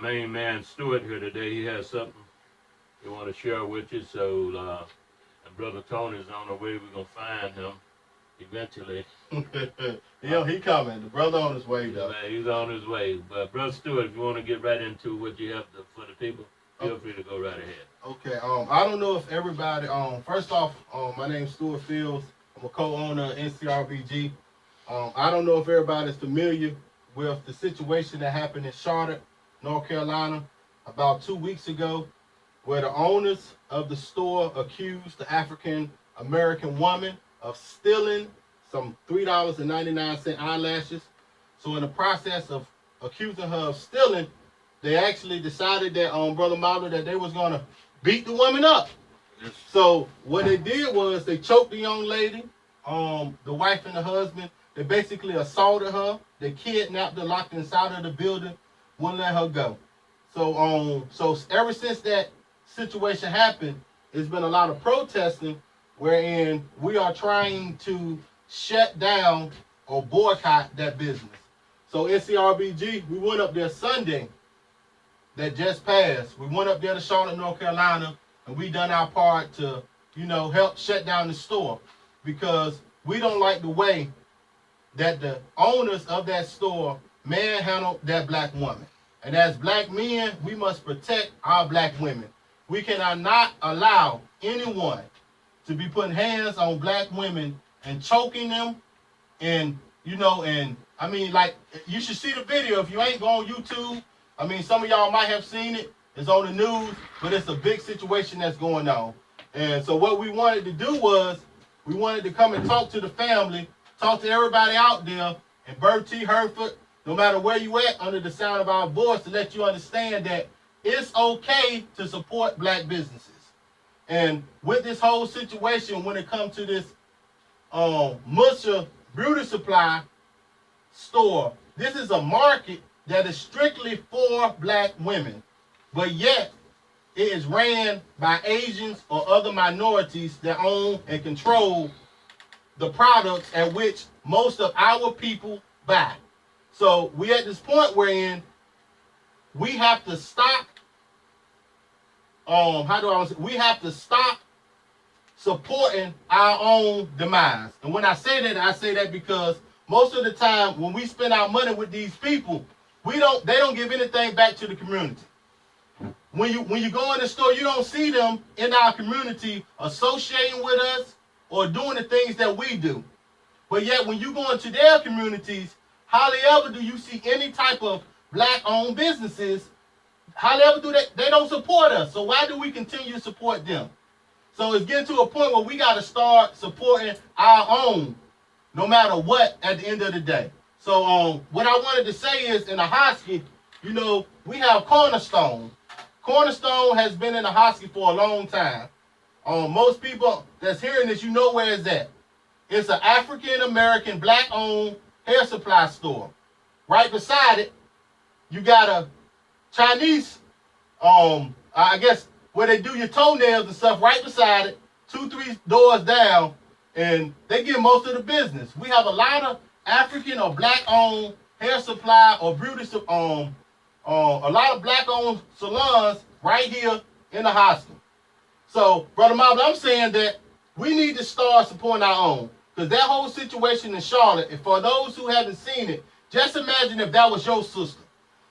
my main man Stuart here today. He has something he want to share with you. So, and Brother Tony's on the way. We're going to find him eventually. He coming. The brother on his way, though. Man, he's on his way. But, Brother Stuart, if you want to get right into what you have for the people, feel free to go right ahead. Okay. I don't know if everybody. First off, my name's Stuart Fields. I'm a co-owner of Ncrbgz. I don't know if everybody's familiar with the situation that happened in Charlotte, North Carolina, about 2 weeks ago, where the owners of the store accused the African American woman of stealing some $3.99 eyelashes. So in the process of accusing her of stealing, they actually decided that Brother Marlon, that they was gonna beat the woman up. So what they did was they choked the young lady, the wife and the husband. They basically assaulted her. They kidnapped her, locked her inside of the building, wouldn't let her go. So ever since that situation happened, there's been a lot of protesting, wherein we are trying to shut down or boycott that business. So Ncrbgz, we went up there Sunday that just passed. We went up there to Charlotte, North Carolina, and we done our part to, help shut down the store, because we don't like the way that the owners of that store manhandled that black woman. And as black men, we must protect our black women. We cannot not allow anyone to be putting hands on black women and choking them. And, you should see the video. If you ain't go on YouTube, some of y'all might have seen it. It's on the news, but it's a big situation that's going on. And so what we wanted to do was, we wanted to come and talk to the family, talk to everybody out there in Bertie, Hereford, no matter where you at, under the sound of our voice, to let you understand that it's okay to support black businesses. And with this whole situation, when it comes to this Missha beauty supply store, this is a market that is strictly for black women, but yet it is ran by Asians or other minorities that own and control the products at which most of our people buy. So we at this point wherein we have to stop. We have to stop supporting our own demise. And when I say that because most of the time when we spend our money with these people, they don't give anything back to the community. When you go in the store, you don't see them in our community associating with us or doing the things that we do. But yet when you go into their communities, hardly ever do you see any type of black-owned businesses. Hardly ever do they don't support us. So why do we continue to support them? So it's getting to a point where we got to start supporting our own, no matter what, at the end of the day. So what I wanted to say is, in the Hosky, we have Cornerstone. Cornerstone has been in the Hosky for a long time. Most people that's hearing this, where it's at. It's an African-American, black-owned hair supply store. Right beside it, you got a Chinese, I guess, where they do your toenails and stuff, right beside it, 2-3 doors down, and they get most of the business. We have a lot of African or black-owned hair supply or beauty, a lot of black-owned salons right here in the hospital. So, Brother Marble, I'm saying that we need to start supporting our own, because that whole situation in Charlotte, and for those who haven't seen it, just imagine if that was your sister.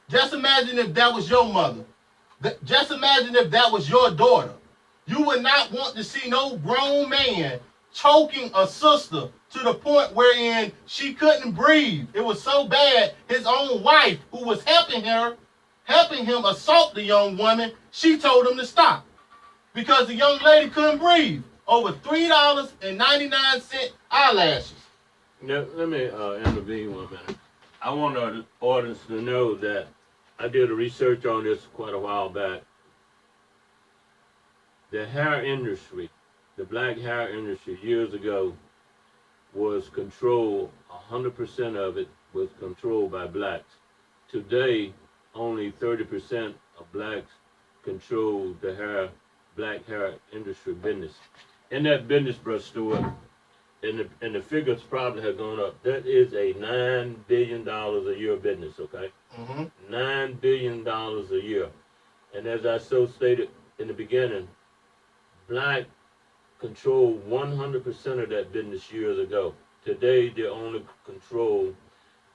Just imagine if that was your mother. Just imagine if that was your daughter. You would not want to see no grown man choking a sister to the point wherein she couldn't breathe. It was so bad, his own wife, who was helping him assault the young woman, she told him to stop, because the young lady couldn't breathe. Over $3.99 eyelashes. Now, let me intervene 1 minute. I want the audience to know that I did a research on this quite a while back. The hair industry, the black hair industry years ago, was controlled, 100% of it was controlled by blacks. Today, only 30% of blacks control the black hair industry business. In that business, Brother Stewart, and the figures probably have gone up. That is a $9 billion a year business, okay? $9 billion a year. And as I so stated in the beginning, black controlled 100% of that business years ago. Today, they only control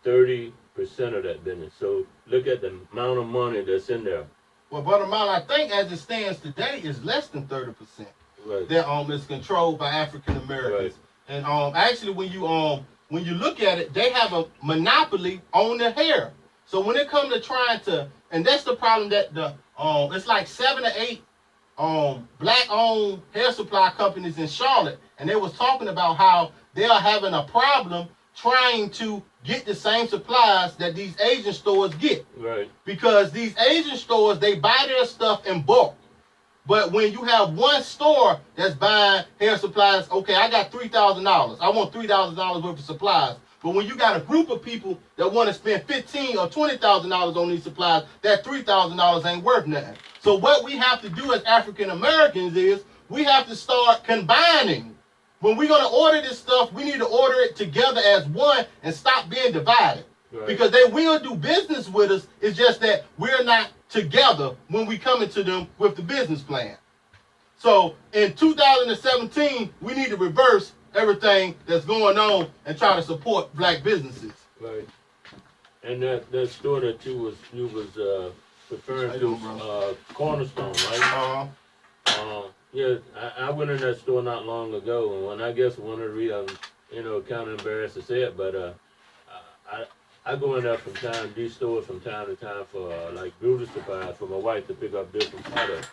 30% of that business. So look at the amount of money that's in there. Well, Brother Mal, I think as it stands today is less than 30%. Right. That is controlled by African Americans. Right. And actually when you look at it, they have a monopoly on the hair. So when it comes to trying to, and that's the problem that it's like 7 or 8 black-owned hair supply companies in Charlotte, and they was talking about how they are having a problem trying to get the same supplies that these Asian stores get. Right. Because these Asian stores, they buy their stuff in bulk. But when you have one store that's buying hair supplies, okay, I got $3,000. I want $3,000 worth of supplies. But when you got a group of people that want to spend $15,000 or $20,000 on these supplies, that $3,000 ain't worth nothing. So what we have to do as African Americans is we have to start combining. When we're going to order this stuff, we need to order it together as one and stop being divided. Right. Because they will do business with us. It's just that we're not together when we come into them with the business plan. So in 2017, we need to reverse everything that's going on and try to support black businesses. Right. And that store that you was referring to, Cornerstone, right? Yeah, I went in that store not long ago, and when I guess one of the reasons, kind of embarrassed to say it, but I go in there from these stores from time to time for like beauty supplies for my wife to pick up different products.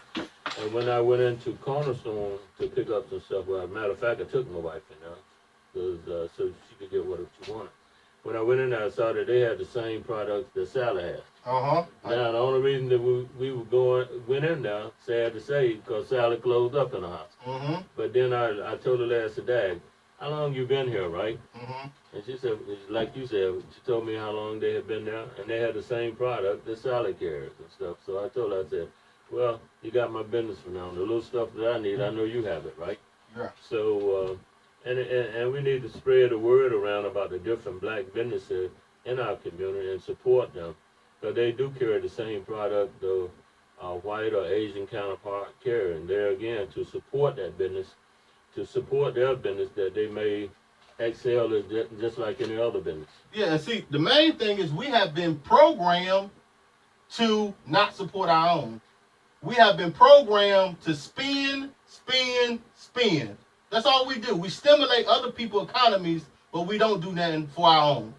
And when I went into Cornerstone to pick up some stuff, well, as a matter of fact, I took my wife in there so she could get what she wanted. When I went in there, I saw that they had the same products that Sally had. Now, the only reason that we went in there, sad to say, because Sally closed up in the house. But then I told her last day, how long you been here, right? And she said, like you said, she told me how long they had been there, and they had the same product that Sally carries and stuff. So I told her, I said, well, you got my business for now. The little stuff that I need, I know you have it, right? Yeah. So, and we need to spread the word around about the different black businesses in our community and support them. Because they do carry the same product the white or Asian counterpart carry. And there again, to support that business, to support their business that they may excel just like any other business. Yeah, and see, the main thing is we have been programmed to not support our own. We have been programmed to spend. That's all we do. We stimulate other people's economies, but we don't do nothing for our own.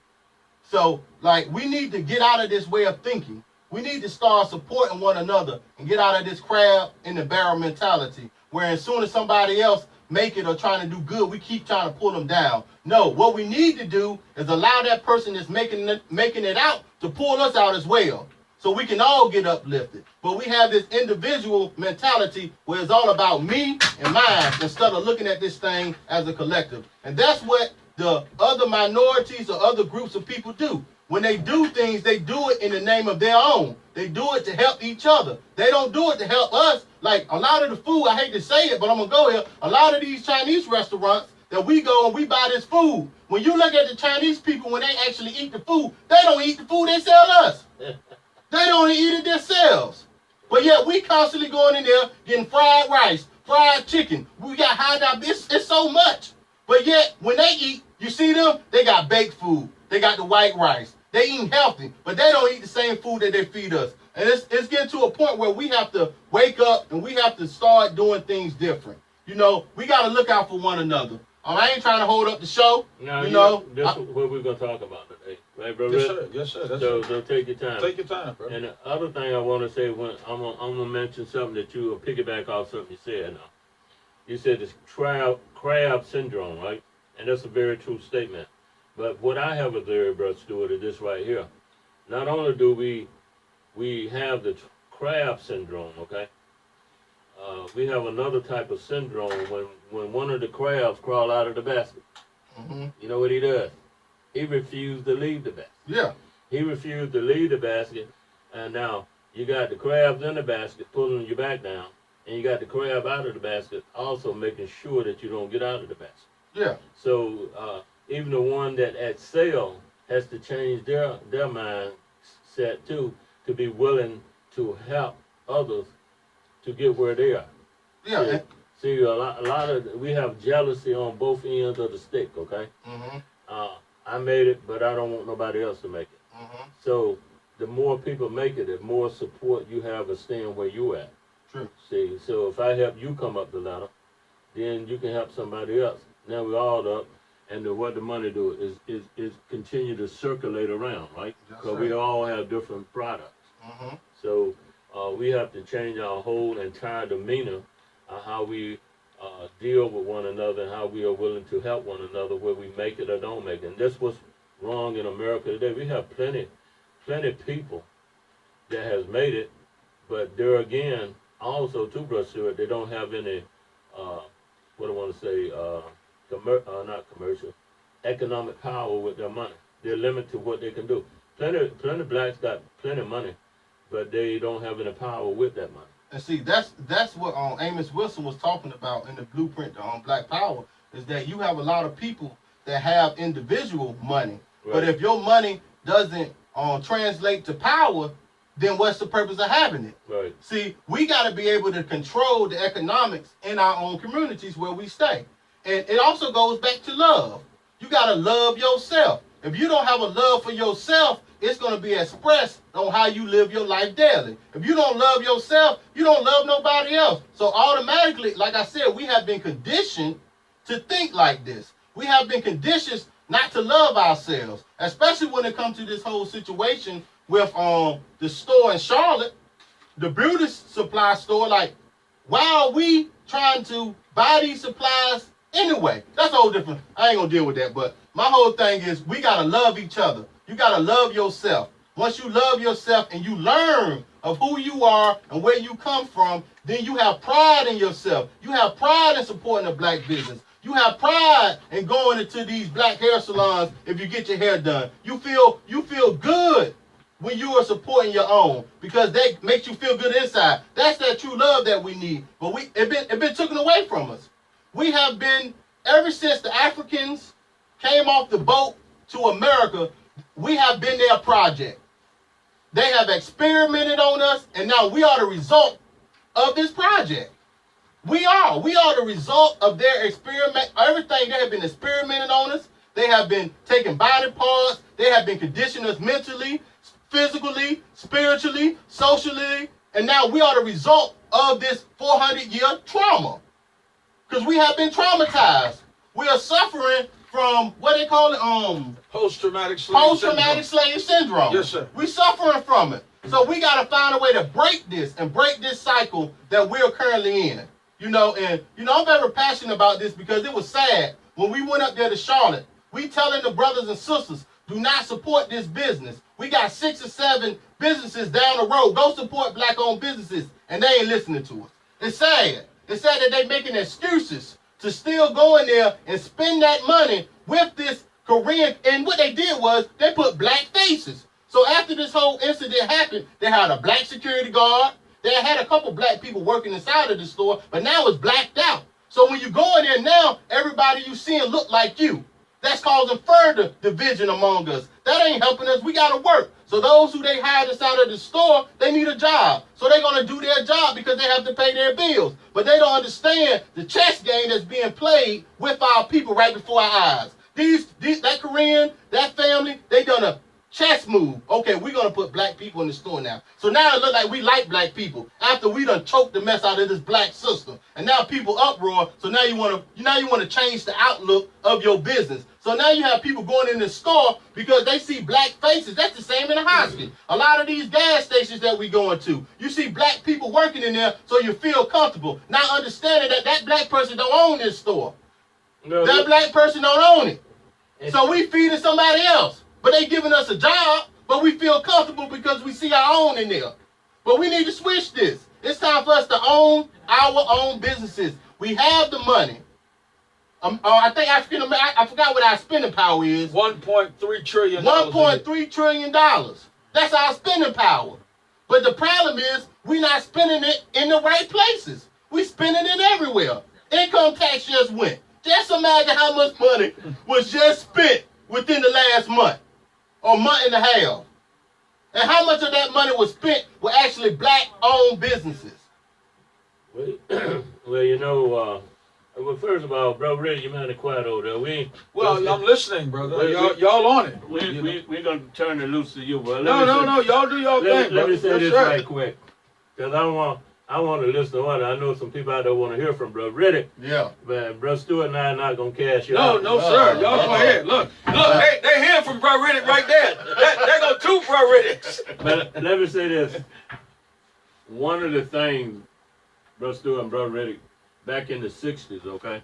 So, like, we need to get out of this way of thinking. We need to start supporting one another and get out of this crab in the barrel mentality, where as soon as somebody else make it or trying to do good, we keep trying to pull them down. No, what we need to do is allow that person that's making it out to pull us out as well, so we can all get uplifted. But we have this individual mentality where it's all about me and mine instead of looking at this thing as a collective. And that's what the other minorities or other groups of people do. When they do things, they do it in the name of their own. They do it to help each other. They don't do it to help us. Like a lot of the food, I hate to say it, but I'm going to go here. A lot of these Chinese restaurants that we go and we buy this food, when you look at the Chinese people, when they actually eat the food, they don't eat the food, they sell us. They don't eat it themselves. But yet we constantly going in there getting fried rice, fried chicken. We got high diabetes. It's so much. But yet when they eat, you see them, they got baked food. They got the white rice. They eating healthy, but they don't eat the same food that they feed us. And it's getting to a point where we have to wake up and we have to start doing things different. We got to look out for one another. I ain't trying to hold up the show. No, that's what we're going to talk about today. Right, bro? Yes, sir. So take your time. Take your time, bro. And the other thing I want to say, I'm going to mention something that you will piggyback off something you said now. You said this crab syndrome, right? And that's a very true statement. But what I have observed, Brother Stewart, is this right here. Not only do we have the crab syndrome, okay? We have another type of syndrome when one of the crabs crawl out of the basket. You know what he does? He refused to leave the basket. Yeah. He refused to leave the basket, and now you got the crabs in the basket pulling you back down, and you got the crab out of the basket also making sure that you don't get out of the basket. Yeah. So even the one that at sale has to change their mindset too, to be willing to help others to get where they are. Yeah. See, a lot of we have jealousy on both ends of the stick. Okay. Mm-hmm. I made it, but I don't want nobody else to make it. Mm-hmm. So the more people make it, the more support you have of staying where you at. True. See, so if I help you come up the ladder, then you can help somebody else. Now we're all up, and what the money do is continue to circulate around, right? Because we all have different products. Mm-hmm. So we have to change our whole entire demeanor, how we deal with one another, and how we are willing to help one another, whether we make it or don't make it. And that's what's wrong in America today. We have plenty people that has made it, but there again, also too, Brother Stewart, they don't have any, what I want to say, not commercial, economic power with their money. They're limited to what they can do. Plenty blacks got plenty of money, but they don't have any power with that money. And see, that's what Amos Wilson was talking about in the blueprint on Black Power, is that you have a lot of people that have individual money, Right. but if your money doesn't translate to power, then what's the purpose of having it? Right. See, we got to be able to control the economics in our own communities where we stay. And it also goes back to love. You got to love yourself. If you don't have a love for yourself, it's going to be expressed on how you live your life daily. If you don't love yourself, you don't love nobody else. So automatically, like I said, we have been conditioned to think like this. We have been conditioned not to love ourselves, especially when it comes to this whole situation with the store in Charlotte, the beauty supply store. Like, why are we trying to buy these supplies anyway? That's a whole different. I ain't gonna deal with that. But my whole thing is we gotta love each other. You gotta love yourself. Once you love yourself and you learn of who you are and where you come from, then you have pride in yourself. You have pride in supporting a black business. You have pride in going into these black hair salons if you get your hair done. You feel good when you are supporting your own, because that makes you feel good inside. That's that true love that we need. But it been taken away from us. We have been, ever since the Africans came off the boat to America, we have been their project. They have experimented on us, and now we are the result of this project. We are the result of their experiment. Everything, they have been experimenting on us. They have been taking body parts. They have been conditioning us mentally, physically, spiritually, socially, and now we are the result of this 400-year trauma. Because we have been traumatized. We are suffering from, what they call it, post-traumatic slave syndrome. Yes, sir. We're suffering from it. So we got to find a way to break this and break this cycle that we're currently in. I'm very passionate about this because it was sad when we went up there to Charlotte. We telling the brothers and sisters, do not support this business. We got 6 or 7 businesses down the road. Go support black-owned businesses, and they ain't listening to us. It's sad. It's sad that they making excuses to still go in there and spend that money with this Korean. And what they did was they put black faces. So after this whole incident happened, they had a black security guard. They had a couple black people working inside of the store, but now it's blacked out. So when you go in there now, everybody you seeing look like you. That's causing further division among us. That ain't helping us. We got to work. So those who they hired inside of the store, they need a job. So they're going to do their job because they have to pay their bills. But they don't understand the chess game that's being played with our people right before our eyes. That Korean, that family, they done a chess move. Okay, we're going to put black people in the store now. So now it look like we like black people after we done choked the mess out of this black system. And now people uproar. So now you want to change the outlook of your business. So now you have people going in the store because they see black faces. That's the same in the hospital. A lot of these gas stations that we going to, you see black people working in there, so you feel comfortable. Not understanding that black person don't own this store. No, that black person don't own it. So we feeding somebody else. But they giving us a job, but we feel comfortable because we see our own in there. But we need to switch this. It's time for us to own our own businesses. We have the money. I think I forgot what our spending power is. $1.3 trillion. $1.3 trillion. That's our spending power. But the problem is we're not spending it in the right places. We're spending it everywhere. Income tax just went. Just imagine how much money was just spent within the last month or month and a half. And how much of that money was spent with actually black-owned businesses. Well, you know, well, first of all, bro, Riddick, you might have quiet over there. Well, I'm listening, brother. Y'all on it. We're going to turn it loose to you, bro. No. Y'all do y'all thing, Let me say brother. this right quick. Because I want to listen to one. I know some people out there want to hear from bro Riddick. Yeah. But bro Stewart and I are not going to cash you No, out. no, sir. Y'all go ahead. Look, they hear from Bro Riddick right there. They go two Bro Riddicks. But let me say this. One of the things, bro Stewart and bro Riddick, back in the 60s, okay?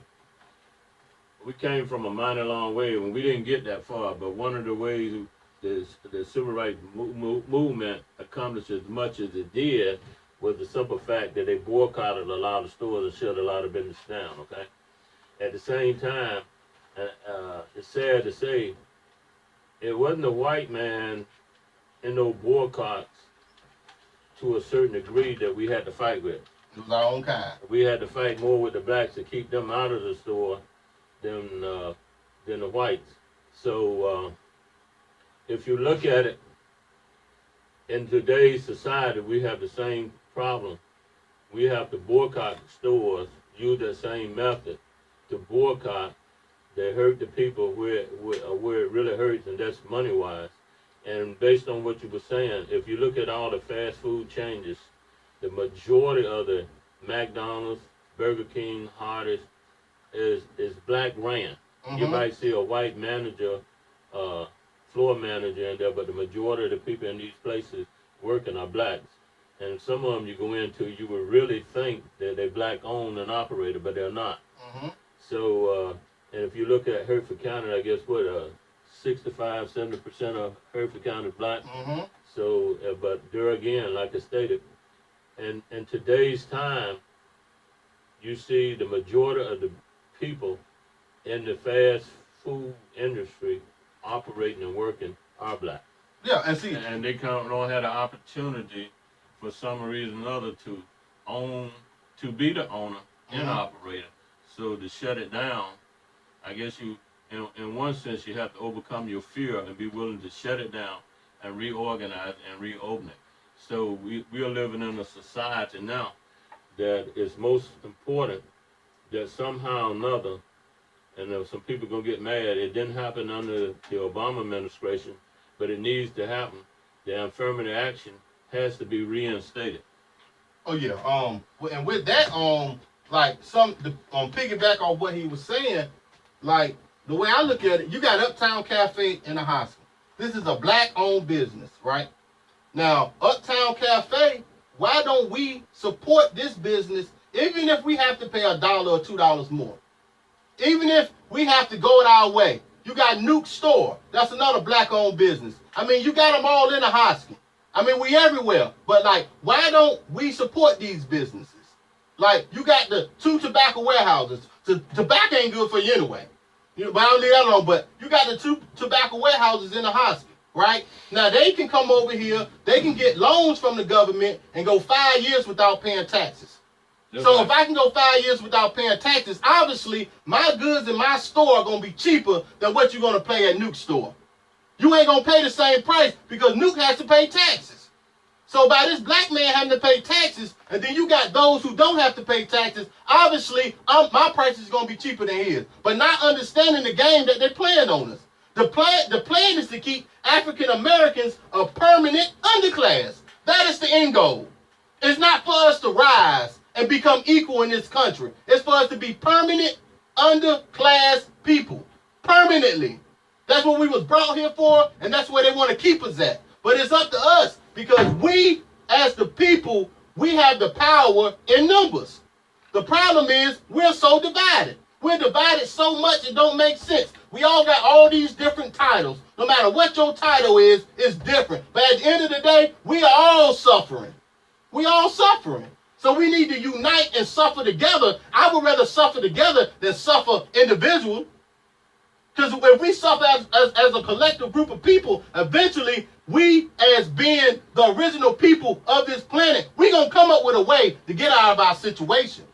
We came from a mighty long way when we didn't get that far, but one of the ways the civil rights movement accomplished as much as it did was the simple fact that they boycotted a lot of stores and shut a lot of business down, okay? At the same time, it's sad to say, it wasn't the white man in those boycotts to a certain degree that we had to fight with. It was our own kind. We had to fight more with the blacks to keep them out of the store than the whites. So if you look at it, in today's society, we have the same problem. We have to boycott stores, use that same method to boycott that hurt the people where it really hurts, and that's money-wise. And based on what you were saying, if you look at all the fast food changes, the majority of the McDonald's, Burger King, Hardee's is black ran. You might see a white manager, floor manager in there, but the majority of the people in these places working are blacks. And some of them you go into, you would really think that they're black owned and operated, but they're not. So, and if you look at Hertford County, I guess what, 65-70% of Hertford County is black. So, but there again, like I stated, in today's time, you see the majority of the people in the fast food industry operating and working are black. Yeah, and see, And they don't have the opportunity for some reason or other to be the owner and operator. So to shut it down, I guess you, in one sense, you have to overcome your fear and be willing to shut it down and reorganize and reopen it. So we are living in a society now that is most important that somehow or another, and some people going to get mad, it didn't happen under the Obama administration, but it needs to happen. The affirmative action has to be reinstated. oh yeah, and with that, like piggyback on what he was saying, like the way I look at it, you got Uptown Cafe in the hospital. This is a black-owned business, right? Now, Uptown Cafe, why don't we support this business, even if we have to pay $1 or $2 more? Even if we have to go it our way. You got Nuke Store. That's another black-owned business. I mean, you got them all in the hospital. I mean, we everywhere. But, like, why don't we support these businesses? Like, you got the 2 tobacco warehouses. Tobacco ain't good for you anyway. You know, but I don't leave that alone. But you got the 2 tobacco warehouses in the hospital. Right? Now, they can come over here, they can get loans from the government and go 5 years without paying taxes. So if I can go 5 years without paying taxes, obviously, my goods in my store are going to be cheaper than what you're going to pay at Nuke store. You ain't going to pay the same price because Nuke has to pay taxes. So by this black man having to pay taxes, and then you got those who don't have to pay taxes, obviously, my price is going to be cheaper than his. But not understanding the game that they're playing on us. The plan is to keep African Americans a permanent underclass. That is the end goal. It's not for us to rise and become equal in this country. It's for us to be permanent underclass people. Permanently. That's what we was brought here for, and that's where they want to keep us at. But it's up to us because we, as the people, we have the power in numbers. The problem is we're so divided. We're divided so much it don't make sense. We all got all these different titles. No matter what your title is, it's different. But at the end of the day, we are all suffering. We all suffering. So we need to unite and suffer together. I would rather suffer together than suffer individual. Because if we suffer as a collective group of people, eventually we, as being the original people of this planet, we're going to come up with a way to get out of our situation.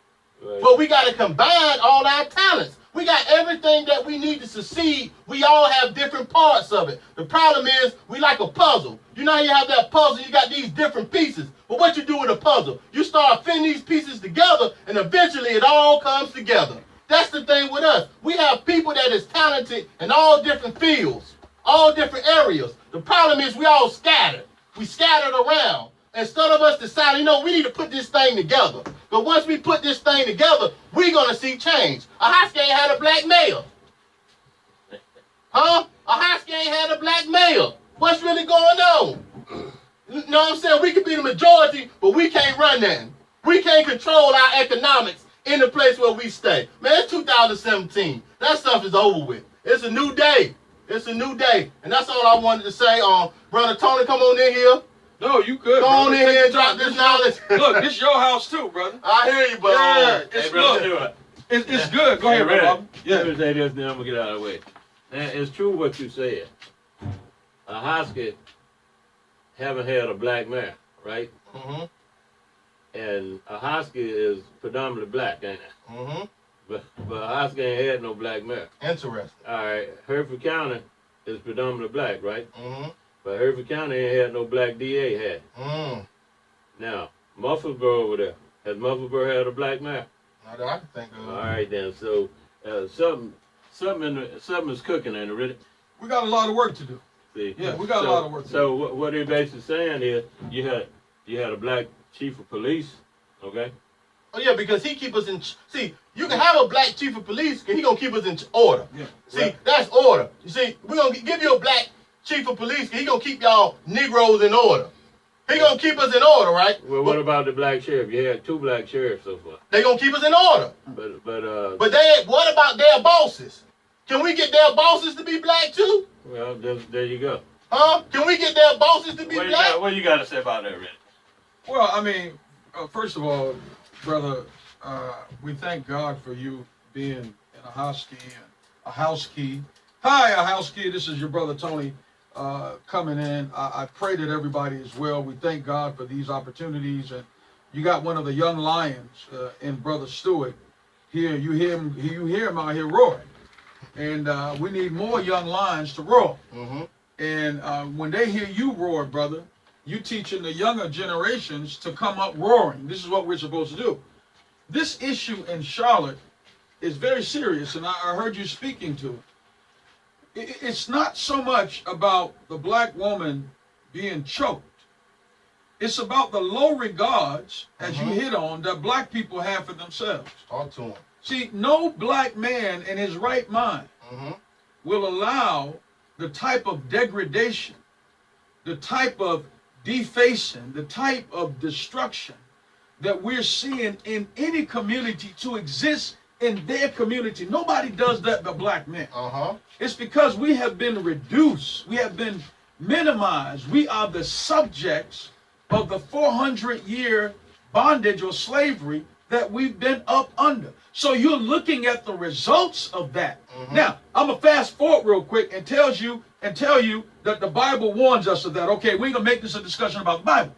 Right. But we got to combine all our talents. We got everything that we need to succeed. We all have different parts of it. The problem is we like a puzzle. You know how you have that puzzle, you got these different pieces. But what you do with a puzzle, you start fitting these pieces together and eventually it all comes together. That's the thing with us. We have people that is talented in all different fields, all different areas. The problem is we all scattered. We scattered around. Instead of us deciding, we need to put this thing together. But once we put this thing together, we're going to see change. Ahoskie ain't had a black mayor. Huh? Ahoskie ain't had a black mayor. What's really going on? You know what I'm saying? We could be the majority, but we can't run nothing. We can't control our economics in the place where we stay. Man, it's 2017. That stuff is over with. It's a new day. It's a new day. And that's all I wanted to say. Brother Tony, come on in here. No, you good. Go on in here and drop this knowledge. Look, this your house too, brother. I hear you, but Yeah, it's Hey, brother good. Stewart. It's good. Go ahead, Hey, brother. Let me say this, then I'm going to get out of the way. Now, it's true what you said. Ahoskie haven't had a black mayor, right? Mm-hmm. And Ahoskie is predominantly black, ain't it? Mm-hmm. But Ahoskie ain't had no black mayor. Interesting. All right, Hereford County is predominantly black, right? Mm-hmm. But Hereford County ain't had no black DA had. Mm. Now, Muffinsboro over there. Has Muffinsboro had a black mayor? Not that I can think of. All right then. So something is cooking, ain't it really? We got a lot of work to do. See? Yeah, we got a lot of work to do. So what they're basically saying is you had a black chief of police, okay? Oh yeah, because he keep us in. See, you can have a black chief of police, and he gonna keep us in order. Yeah. See, Right. that's order. You see, we gonna give you a black chief of police, and he gonna keep y'all Negroes in order. He gonna keep us in order, right? Well, what about the black sheriff? You had 2 black sheriffs so far, They gonna keep us in order. but But what about their bosses? Can we get their bosses to be black too? well, there you go. Huh? Can we get their bosses to be black? What you got to say about that, Rick? Well, I mean, first of all, brother, we thank God for you being in Ahoskie and Ahoskie. Hi, Ahoskie. This is your brother Tony coming in. I pray that everybody is well. We thank God for these opportunities. And you got one of the young lions in Brother Stewart here. You hear him out here roaring. And we need more young lions to roar. Mm-hmm. And when they hear you roar, brother, you teaching the younger generations to come up roaring. This is what we're supposed to do. This issue in Charlotte is very serious, and I heard you speaking to it. It's not so much about the black woman being choked. It's about the low regards, as you hit on, that black people have for themselves. Talk to him. See, no black man in his right mind will allow the type of degradation, the type of defacing, the type of destruction that we're seeing in any community to exist in their community. Nobody does that but black men. It's because we have been reduced, we have been minimized. We are the subjects of the 400-year bondage or slavery that we've been up under. So you're looking at the results of that. Now, I'm gonna fast forward real quick and tell you that the Bible warns us of that. Okay, we ain't gonna make this a discussion about the Bible.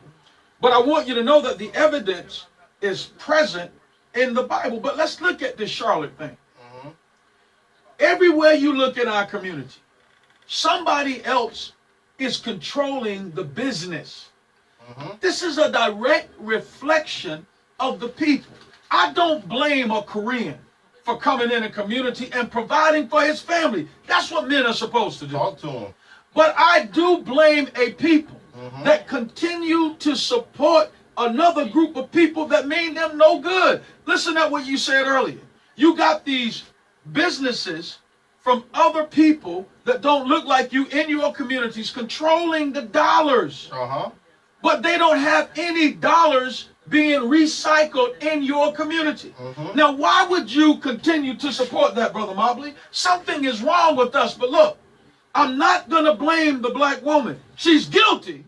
But I want you to know that the evidence is present in the Bible. But let's look at this Charlotte thing. Everywhere you look in our community, somebody else is controlling the business. This is a direct reflection of the people. I don't blame a Korean for coming in a community and providing for his family. That's what men are supposed to do. Talk to him. But I do blame a people that continue to support another group of people that mean them no good. Listen to what you said earlier. You got these businesses from other people that don't look like you in your communities controlling the dollars. But they don't have any dollars being recycled in your community. Now, why would you continue to support that, Brother Mobley? Something is wrong with us. But look, I'm not going to blame the black woman. She's guilty.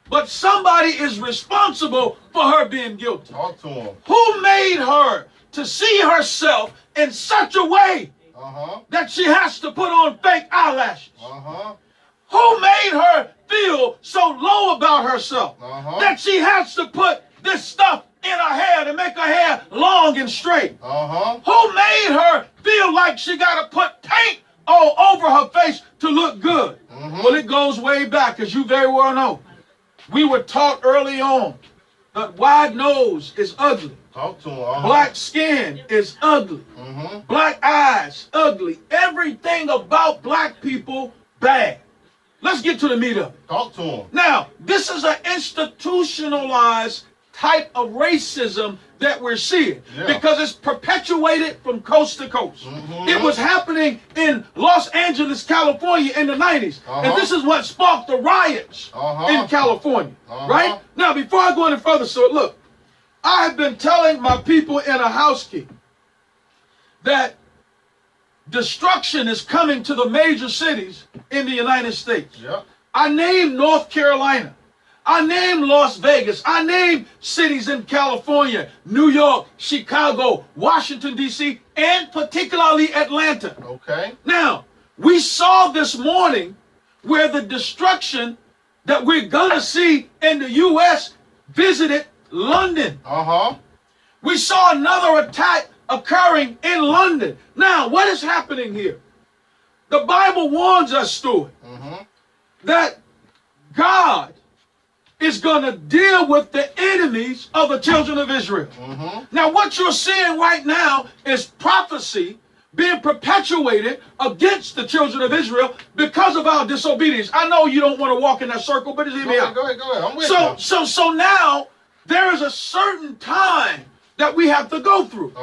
But somebody is responsible for her being guilty. Talk to him. Who made her to see herself in such a way that she has to put on fake eyelashes? Who made her feel so low about herself that she has to put this stuff in her hair to make her hair long and straight? Uh-huh. Who made her feel like she got to put paint all over her face to look good? Well, it goes way back, as you very well know. We were taught early on that wide nose is ugly. Talk to him. Black skin is ugly. Black eyes, ugly. Everything about black people, bad. Let's get to the meat of it. Talk to him. Now, this is an institutionalized type of racism that we're seeing because it's perpetuated from coast to coast. It was happening in Los Angeles, California in the 90s. And this is what sparked the riots in California. Right? Now, before I go any further, so look, I have been telling my people in a housekeeping that destruction is coming to the major cities in the United States. Yep. I named North Carolina. I named Las Vegas. I named cities in California, New York, Chicago, Washington, D.C., and particularly Atlanta. Okay. Now, we saw this morning where the destruction that we're going to see in the U.S. visited London. We saw another attack occurring in London. Now, what is happening here? The Bible warns us, Stuart, that God is going to deal with the enemies of the children of Israel. Now, what you're seeing right now is prophecy being perpetuated against the children of Israel because of our disobedience. I know you don't want to walk in that circle, but hear me out. Go ahead. I'm with you. So now there is a certain time that we have to go through.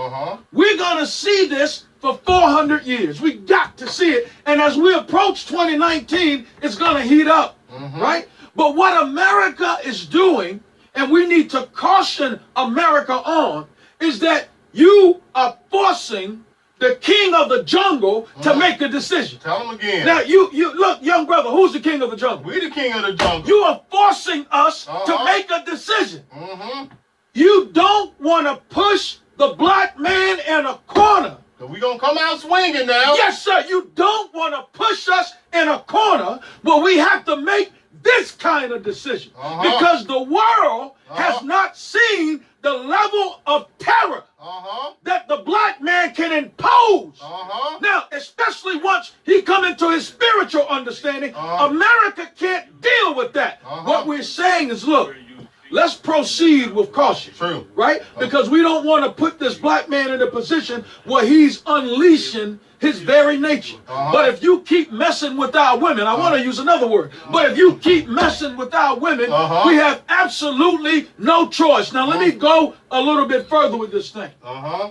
We're going to see this for 400 years. We got to see it. And as we approach 2019, it's going to heat up, right? But what America is doing, and we need to caution America on, is that you are forcing the king of the jungle to make a decision. Tell him again. Now, you look, young brother, who's the king of the jungle? We the king of the jungle. You are forcing us to make a decision. You don't want to push the black man in a corner. We gonna come out swinging now. Yes, sir. You don't want to push us in a corner, but we have to make this kind of decision because the world has not seen the level of terror that the black man can impose. Now, especially once he come into his spiritual understanding, America can't deal with that. What we're saying is, look, let's proceed with caution. True. Right? Because we don't want to put this black man in a position where he's unleashing his very nature. But if you keep messing with our women, I want to use another word, but if you keep messing with our women, we have absolutely no choice. Now, let me go a little bit further with this thing.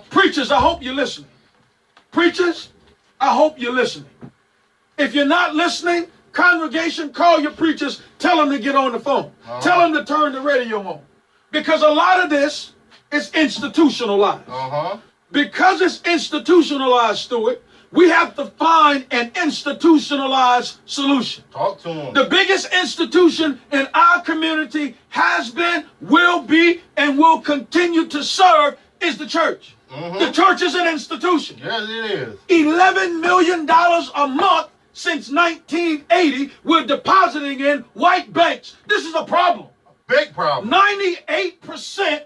Preachers, I hope you're listening. Preachers, I hope you're listening. If you're not listening, congregation, call your preachers, tell them to get on the phone. Tell them to turn the radio on. Because a lot of this is institutionalized. Because it's institutionalized, Stuart, we have to find an institutionalized solution. Talk to him. The biggest institution in our community has been, will be, and will continue to serve is the church. The church is an institution. Yes, it is. $11 million a month since 1980 we're depositing in white banks. This is a problem. Big problem. 98%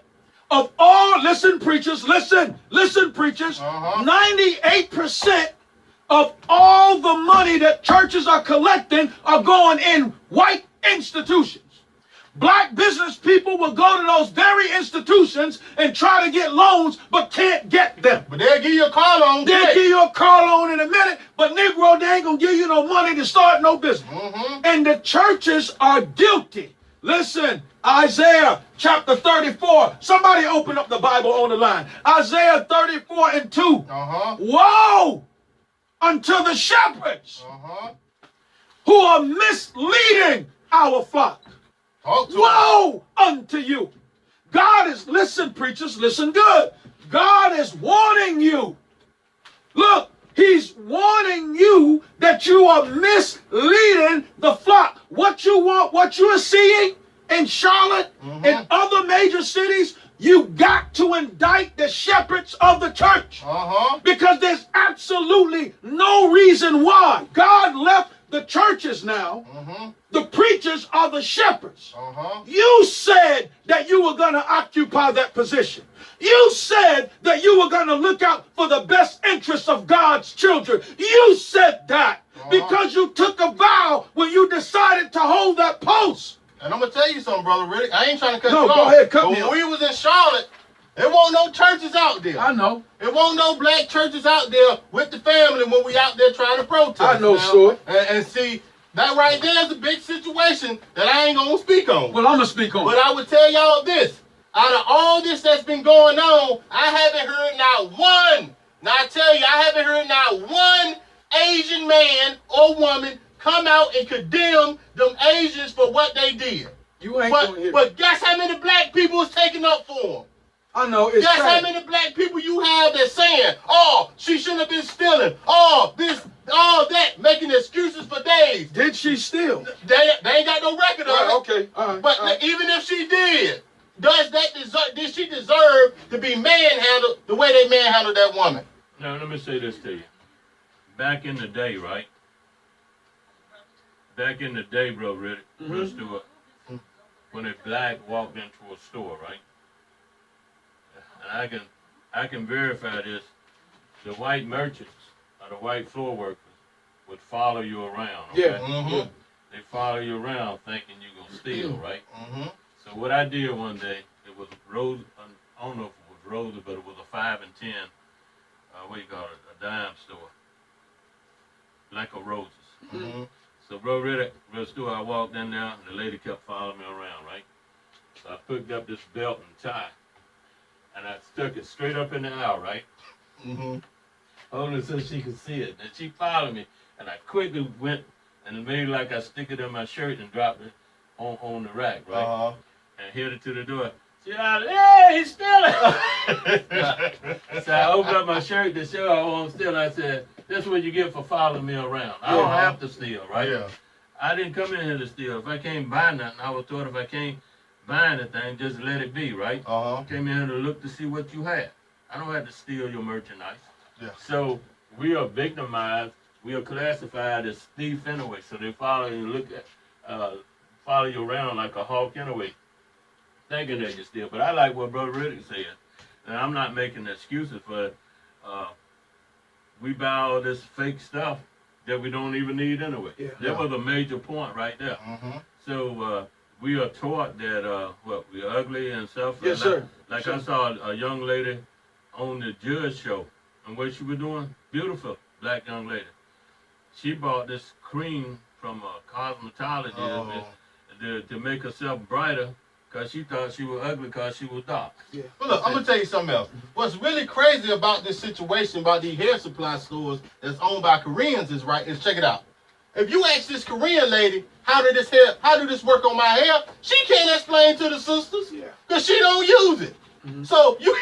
of all, listen preachers, listen preachers, 98% of all the money that churches are collecting are going in white institutions. Black business people will go to those very institutions and try to get loans, but can't get them. But they'll give you a car loan. They'll give you a car loan in a minute, but Negro, they ain't gonna give you no money to start no business. And the churches are guilty. Listen, Isaiah chapter 34. Somebody open up the Bible on the line. Isaiah 34 and 2. Woe unto the shepherds who are misleading our flock. Woe unto you. God is, listen preachers, listen good. God is warning you. Look, he's warning you that you are misleading the flock. What you want, what you are seeing in Charlotte and other major cities, you got to indict the shepherds of the church. Because there's absolutely no reason why God left the churches now, Mm-hmm. the preachers are the shepherds. Uh-huh. You said that you were going to occupy that position. You said that you were going to look out for the best interests of God's children. You said that because you took a vow when you decided to hold that post. And I'm going to tell you something, Brother Riddick. I ain't trying to cut No, you go off. ahead, cut but me when off. we was in Charlotte, there wasn't no churches out there. I know. There wasn't no black churches out there with the family when we out there trying to protest. I know, now. sir. And see, that right there is a big situation that I ain't going to speak on. Well, I'm going to speak on But it. I would tell y'all this. Out of all this that's been going on, I haven't heard not one. Now I tell you, I haven't heard not one Asian man or woman come out and condemn them Asians for what they did. You ain't going to hear. But guess how many black people is taking up for them? I know. It's Guess how sad. many black people you have that's saying, oh, she shouldn't have been stealing. Oh, this, all that, making excuses for days. Did she steal? They ain't got no record of Right, it. okay. All right. But all right. even if she did, did she deserve to be manhandled the way they manhandled that woman? Now, let me say this to you. Back in the day, right? Back in the day, bro, Riddick, Brother Stewart, when a black walked into a store, right? And I can verify this. The white merchants or the white floor workers would follow you around. Okay? Yeah. Mm-hmm. They follow you around thinking you're gonna steal, right? Mm-hmm. So what I did one day, it was Rose. I don't know if it was Rosa, but it was a 5 and 10. What do you call it? A dime store. Like a Roses. Mm-hmm. So bro, Riddick, Brother Stewart, I walked in there, and the lady kept following me around, right? So I picked up this belt and tie, and I stuck it straight up in the aisle, right? Mm-hmm. Only so she could see it. And she followed me, and I quickly went and made like I stick it in my shirt and dropped it on the rack, right? Uh-huh. And hit it to the door. She hollered, hey, he's stealing! So I opened up my shirt to show her I'm stealing. I said, that's what you get for following me around. I don't have to steal, right? Yeah. I didn't come in here to steal. If I can't buy nothing, I was taught if I can't buy anything, just let it be, right? Uh-huh. I came in here to look to see what you had. I don't have to steal your merchandise. Yeah. So we are victimized. We are classified as thief anyway. So they follow you, follow you around like a hawk anyway, thinking that you steal. But I like what Brother Riddick said, and I'm not making excuses for it. We buy all this fake stuff that we don't even need anyway. Yeah. That was a major point right there. Mm-hmm. So we are taught that we're ugly and stuff. Yes, sir. Like Sure. I saw a young lady on the Judge show, and what she was doing, beautiful black young lady. She bought this cream from a cosmetologist to make herself brighter, because she thought she was ugly because she was dark. Yeah. But look, I'm gonna tell you something else. What's really crazy about this situation about these hair supply stores that's owned by Koreans is check it out. If you ask this Korean lady how do this work on my hair, she can't explain to the sisters Yeah. because she don't use it. So you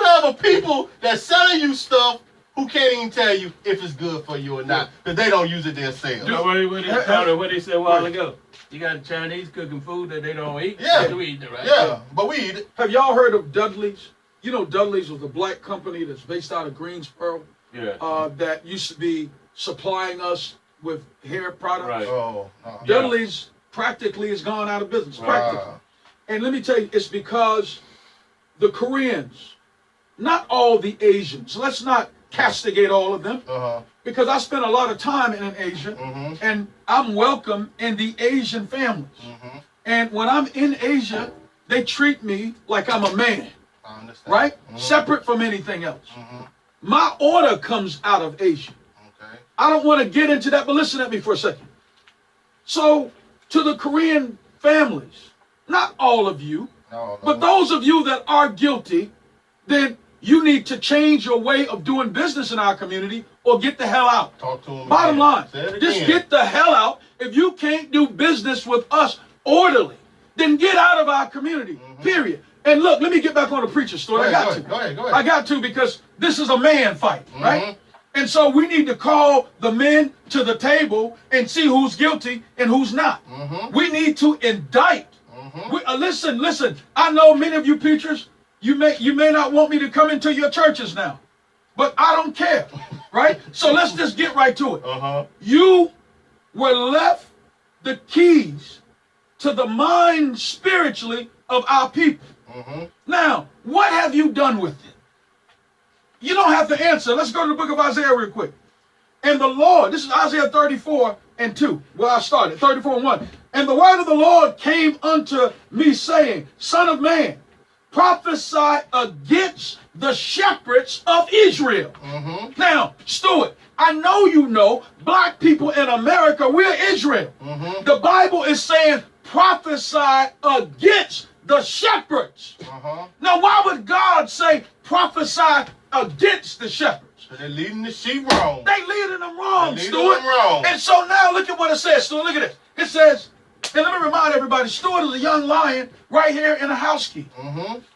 have a people that's selling you stuff who can't even tell you if it's good for you or not because they don't use it themselves. You know what he said a while ago? You got the Chinese cooking food that they don't eat. Yeah. We eat it, right? Yeah, but we eat it. Have y'all heard of Dudley's? You know Dudley's was a black company that's based out of Greensboro Yeah. that used to be supplying us with hair products. Right. Oh, Dudley's practically has gone out of business. Practically. wow. And let me tell you, it's because the Koreans, not all the Asians, let's not castigate all of them, Uh-huh. because I spent a lot of time in Asia, Mm-hmm. and I'm welcome in the Asian families. Mm-hmm. And when I'm in Asia, they treat me like I'm a man, I understand. right? Mm-hmm. Separate from anything else. Mm-hmm. My order comes out of Asia. Okay. I don't want to get into that, but listen at me for a second. So, to the Korean families, not all of you, No, but those of you that are guilty, then you need to change your way of doing business in our community or get the hell out. Talk to them. Bottom line, Say it just again. get the hell out. If you can't do business with us orderly, then get out of our community, period. And look, let me get back on the preacher story. I got to. Go ahead. I got to, because this is a man fight, right? Mhm. And so we need to call the men to the table and see who's guilty and who's not. Mhm. We need to indict. Mhm. Listen. I know many of you preachers, you may not want me to come into your churches now, but I don't care, right? So let's just get right to it. Uh-huh. You were left the keys to the mind spiritually of our people. Now, what have you done with it? You don't have to answer. Let's go to the book of Isaiah real quick. And the Lord, this is Isaiah 34:2, where I started, 34:1. And the word of the Lord came unto me, saying, Son of man, prophesy against the shepherds of Israel. Now, Stuart, I know you know, black people in America, we're Israel. The Bible is saying, prophesy against the shepherds. Now, why would God say, prophesy against the shepherds? They're leading the sheep wrong. They leading them wrong, They're leading Stuart. them wrong. And so now look at what it says, Stuart. Look at this. It says, and let me remind everybody, Stuart is a young lion right here in a house key.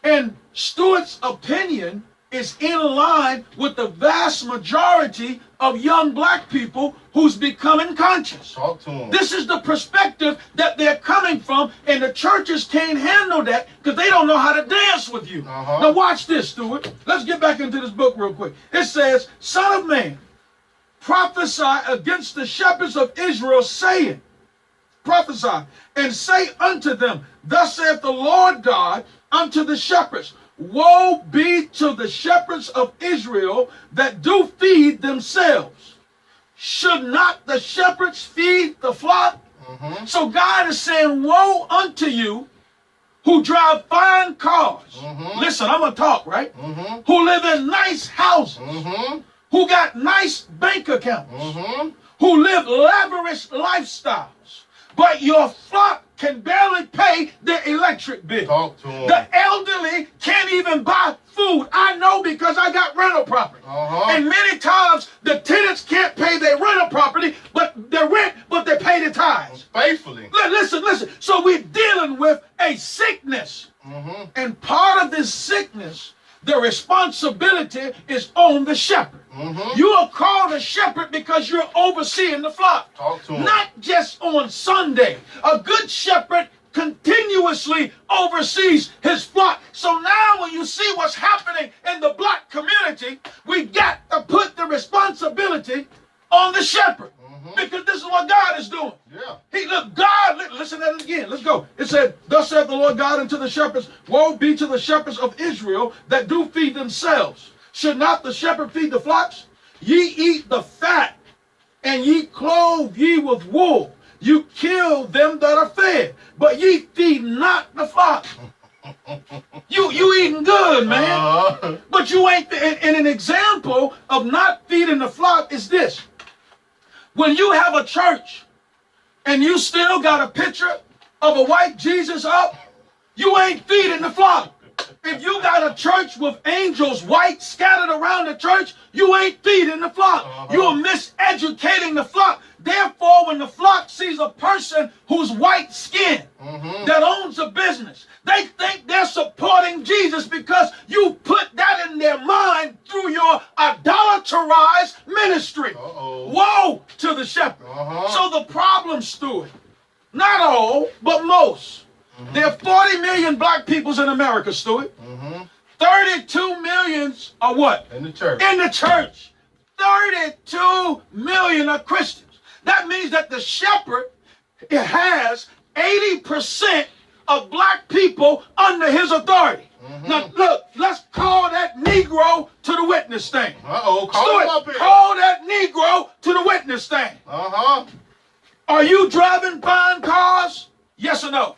And Stuart's opinion is in line with the vast majority of young black people who's becoming conscious. Talk to them. This is the perspective that they're coming from, and the churches can't handle that because they don't know how to dance with you. Now watch this, Stuart. Let's get back into this book real quick. It says, Son of man, prophesy against the shepherds of Israel, saying, prophesy, and say unto them, Thus saith the Lord God unto the shepherds, Woe be to the shepherds of Israel that do feed themselves. Should not the shepherds feed the flock? So God is saying, woe unto you who drive fine cars. Listen, I'm going to talk, right? Who live in nice houses. Who got nice bank accounts. Who live lavish lifestyles. But your flock can barely pay their electric bill. Talk to them. The elderly can't even buy food. I know because I got rental property. And many times the tenants can't pay their rental property, but their rent, but they pay the tithes. Faithfully. Listen. So we're dealing with a sickness. And part of this sickness, the responsibility is on the shepherd. You are called a shepherd because you're overseeing the flock. Talk to him. Not just on Sunday. A good shepherd continuously oversees his flock. So now when you see what's happening in the black community, we got to put the responsibility on the shepherd. Because this is what God is doing. Listen to that again. Let's go. It said, Thus saith the Lord God unto the shepherds, Woe be to the shepherds of Israel that do feed themselves. Should not the shepherd feed the flocks? Ye eat the fat, and ye clothe ye with wool. You kill them that are fed, but ye feed not the flock. You eating good, man. But you ain't. And an example of not feeding the flock is this. When you have a church and you still got a picture of a white Jesus up, you ain't feeding the flock. If you got a church with angels white scattered around the church, you ain't feeding the flock. You are miseducating the flock. Therefore, when the flock sees a person who's white skinned, that owns a business, they think they're supporting Jesus because you put that in their mind through your idolaterized ministry. Woe to the shepherd. So the problem, Stuart, not all, but most. There are 40 million black peoples in America, Stuart. 32 millions are what? In the church. In the church. 32 million are Christians. That means that the shepherd has 80% of black people under his authority. Now, look, let's call that Negro to the witness stand. Call Stuart, him up here. call that Negro to the witness stand. Are you driving fine cars? Yes or no?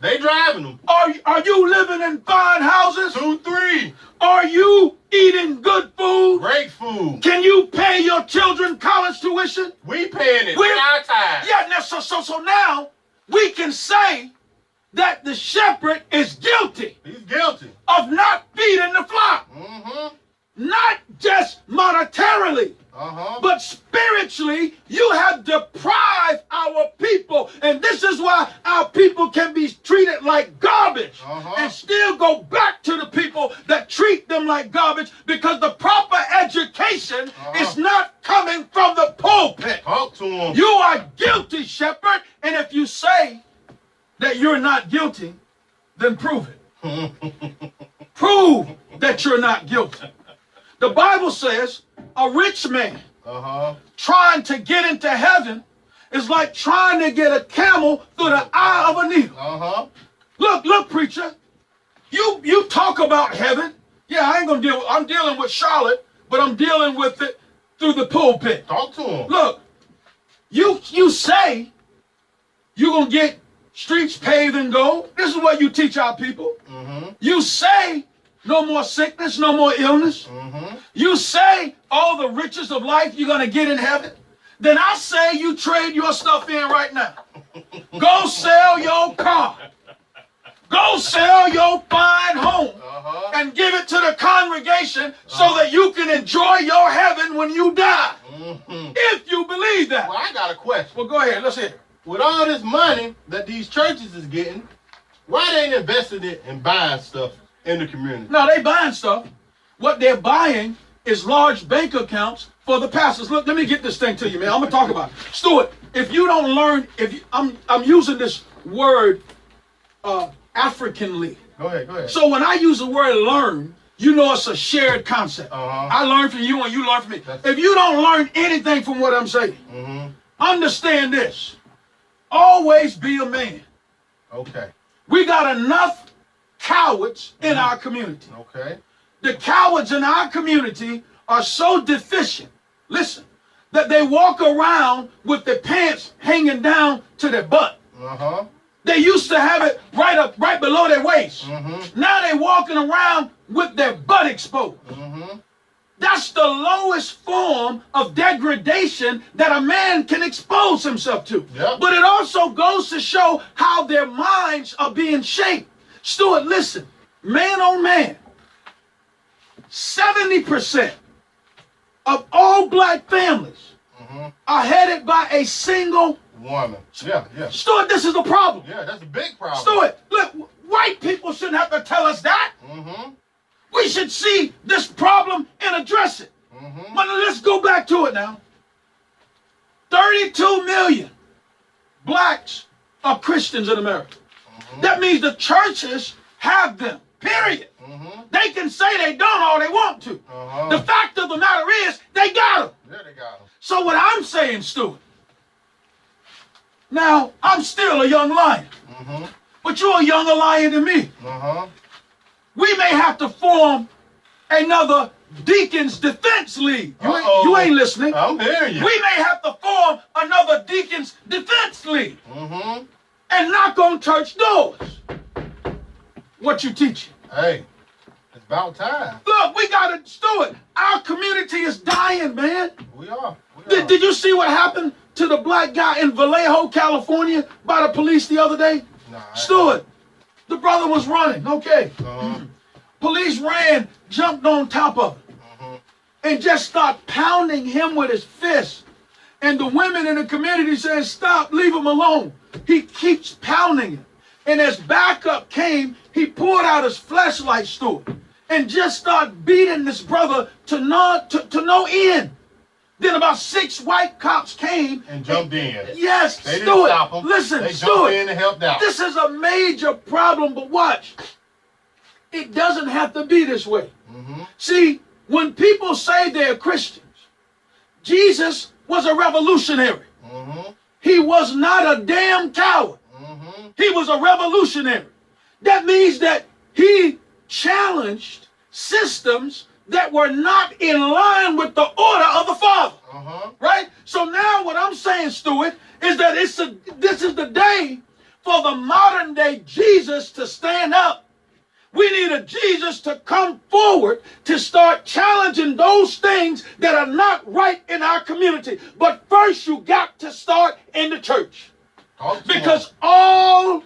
They driving them. Are you living in fine houses? 2, 3. Are you eating good food? Great food. Can you pay your children college tuition? We paying it. We- With our time. Yeah, now, so now we can say that the shepherd is guilty He's guilty. of not feeding the flock. Not just monetarily, but spiritually, you have deprived our people. And this is why our people can be treated like garbage and still go back to the people that treat them like garbage because the proper education is not coming from the pulpit. Talk to him. You are guilty, shepherd. And if you say that you're not guilty, then prove it. Prove that you're not guilty. The Bible says a rich man trying to get into heaven is like trying to get a camel through the eye of a needle. Uh-huh. Look, preacher. You talk about heaven. Yeah, I ain't gonna deal with, I'm dealing with Charlotte, but I'm dealing with it through the pulpit. Talk to him. Look, you say you're gonna get streets paved in gold. This is what you teach our people. Mm-hmm. You say no more sickness, no more illness. Mm-hmm. You say all the riches of life you're gonna get in heaven. Then I say you trade your stuff in right now. Go sell your car. Go sell your fine home and give it to the congregation so that you can enjoy your heaven when you die. If you believe that. Well, I got a question. Well, go ahead. Let's hear it. With all this money that these churches is getting, why they ain't invested it in buying stuff in the community? No, they buying stuff. What they're buying is large bank accounts for the pastors. Look, let me get this thing to you, man. I'm gonna talk about it. Stuart, if you don't learn, I'm using this word Africanly. Go ahead. So when I use the word learn, you know it's a shared concept. Uh-huh. I learn from you and you learn from me. If you don't learn anything from what I'm saying, understand this. Always be a man. Okay. We got enough cowards in our community. Okay. The cowards in our community are so deficient, listen, that they walk around with their pants hanging down to their butt. Uh-huh. They used to have it right below their waist. Now they're walking around with their butt exposed. That's the lowest form of degradation that a man can expose himself to. Yep. But it also goes to show how their minds are being shaped. Stuart, listen, man on man, 70% of all black families are headed by a single woman. Yeah. Stuart, this is a problem. Yeah, that's a big problem. Stuart, look, white people shouldn't have to tell us that. We should see this problem and address it. But let's go back to it now. 32 million blacks are Christians in America. That means the churches have them, period. They can say they don't all they want to. The fact of the matter is, they got them. Yeah, they got them. So what I'm saying, Stuart, now, I'm still a young lion, but you're a younger lion than me. We may have to form another Deacons Defense League. You ain't listening. I'm hearing you. We may have to form another Deacons Defense League and knock on church doors. What you teaching? Hey, it's about time. Look, we got to, Stuart, our community is dying, man. We are. Did you see what happened to the black guy in Vallejo, California by the police the other day? Nah, Stuart, the brother was running, okay. Police ran, jumped on top of him, and just started pounding him with his fist. And the women in the community said, stop, leave him alone. He keeps pounding him. And as backup came, he pulled out his flashlight, Stuart, and just started beating this brother to no end. Then about 6 white cops came and jumped in. Yes, they Stuart. Didn't stop them. Listen, they Stuart. Jumped in and helped out. This is a major problem, but watch. It doesn't have to be this way. See, when people say they're Christians, Jesus was a revolutionary. He was not a damn coward. He was a revolutionary. That means that he challenged systems that were not in line with the order of the Father. Right? So now what I'm saying, Stuart, is that this is the day for the modern day Jesus to stand up. We need a Jesus to come forward to start challenging those things that are not right in our community. But first you got to start in the church. Because all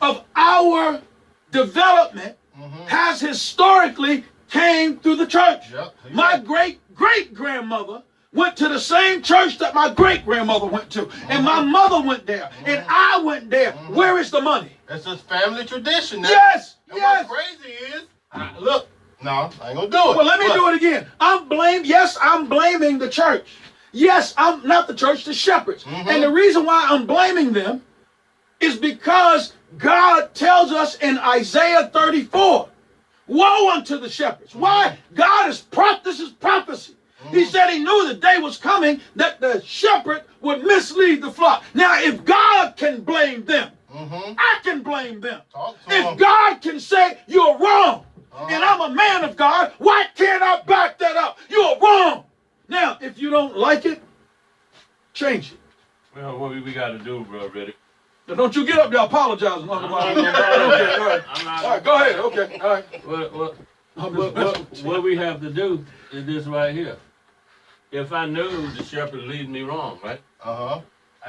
of our development has historically came through the church. My great-great-grandmother went to the same church that my great-grandmother went to. And my mother went there. And I went there. Where is the money? It's just family tradition now. Yes, and yes. What's crazy is, look, no, I ain't gonna do it. Well, let me do it again. I'm blaming the church. Yes, I'm not the church, the shepherds. And the reason why I'm blaming them is because God tells us in Isaiah 34, woe unto the shepherds. Why? This is prophecy. He said he knew the day was coming that the shepherd would mislead the flock. Now, if God can blame them, I can blame them. If God can say you're wrong, and I'm a man of God, why can't I back that up? You're wrong. Now, if you don't like it, change it. Well, what we got to do, bro, Riddick? Now, don't you get up there apologizing. Okay, all right. All right, go ahead. Okay, all right. What we have to do is this right here. If I knew the shepherd leads me wrong, right? I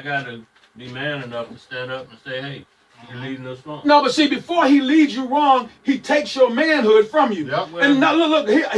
got to be man enough to stand up and say, hey, you're leading us wrong. No, but see, before he leads you wrong, he takes your manhood from you. Yep. And now, look, here,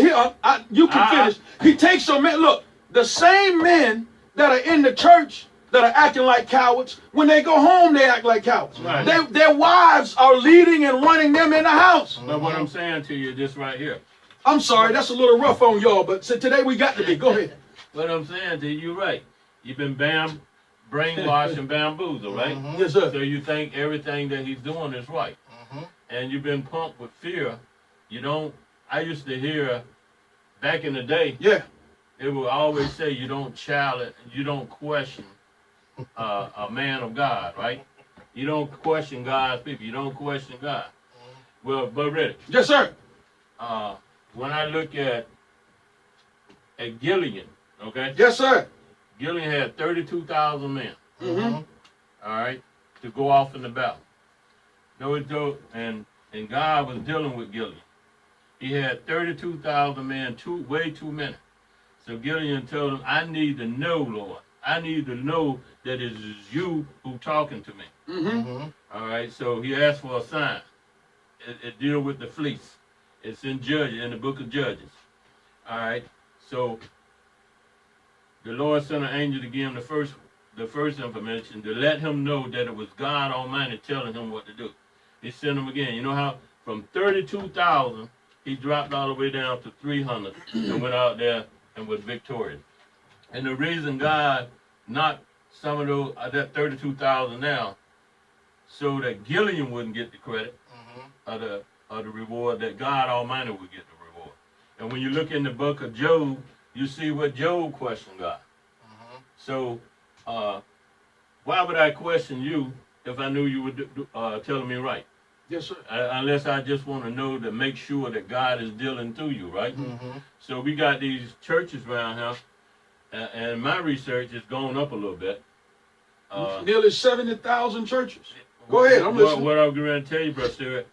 you can finish. He takes your man. Look, the same men that are in the church that are acting like cowards, when they go home, they act like cowards. Right. Their wives are leading and running them in the house. But what I'm saying to you is this right here. I'm sorry, that's a little rough on y'all, but so today we got to be. Go ahead. What I'm saying to you, you're right. You've been brainwashed and bamboozled, right? Yes, sir. So you think everything that he's doing is right. And you've been pumped with fear. I used to hear back in the day, they would always say you don't challenge, you don't question a man of God, right? You don't question God's people. You don't question God. Well, but Riddick. Yes, sir. When I look at Gilead, okay? Yes, sir. Gilead had 32,000 men. Mm-hmm. All right, to go off in the battle. And God was dealing with Gilead. He had 32,000 men, way too many. So Gideon told him, I need to know, Lord. I need to know that it is you who talking to me. All right, so he asked for a sign. It deal with the fleece. It's in the book of Judges. All right, so the Lord sent an angel to give him the first information to let him know that it was God Almighty telling him what to do. He sent him again. You know how from 32,000 he dropped all the way down to 300 and went out there and was victorious. And the reason God knocked some of those that 32,000 down, so that Gilead wouldn't get the credit of the reward, that God Almighty would get the reward. And when you look in the book of Job, you see what Job questioned God. So why would I question you if I knew you were telling me right? Yes, sir. Unless I just want to know to make sure that God is dealing through you, right? So we got these churches around here, and my research has gone up a little bit. Nearly 70,000 churches. Go ahead, I'm listening. What I'm going to tell you, Brother Stewart,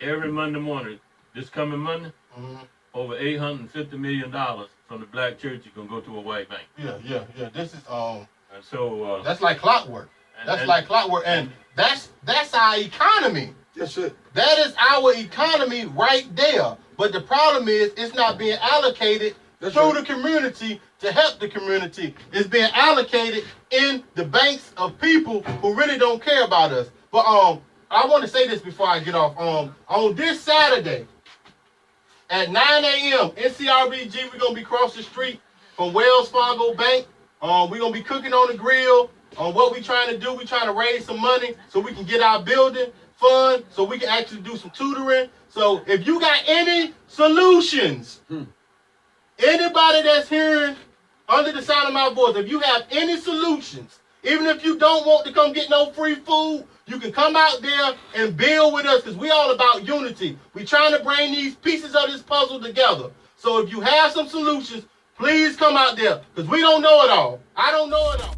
every Monday morning, this coming Monday, over $850 million from the black church is going to go to a white bank. Yeah. This is And so that's like clockwork. That's like clockwork, and that's our economy. Yes, sir. That is our economy right there. But the problem is, it's not being allocated through the community to help the community. It's being allocated in the banks of people who really don't care about us. But I want to say this before I get off. On this Saturday at 9 a.m. Ncrbgz, we're gonna be across the street from Wells Fargo Bank. We're gonna be cooking on the grill. What we trying to do, we trying to raise some money so we can get our building fund, so we can actually do some tutoring. So if you got any solutions, anybody that's hearing under the sound of my voice, if you have any solutions, even if you don't want to come get no free food, you can come out there and build with us, because we all about unity. We trying to bring these pieces of this puzzle together. So if you have some solutions, please come out there, because we don't know it all. I don't know it all.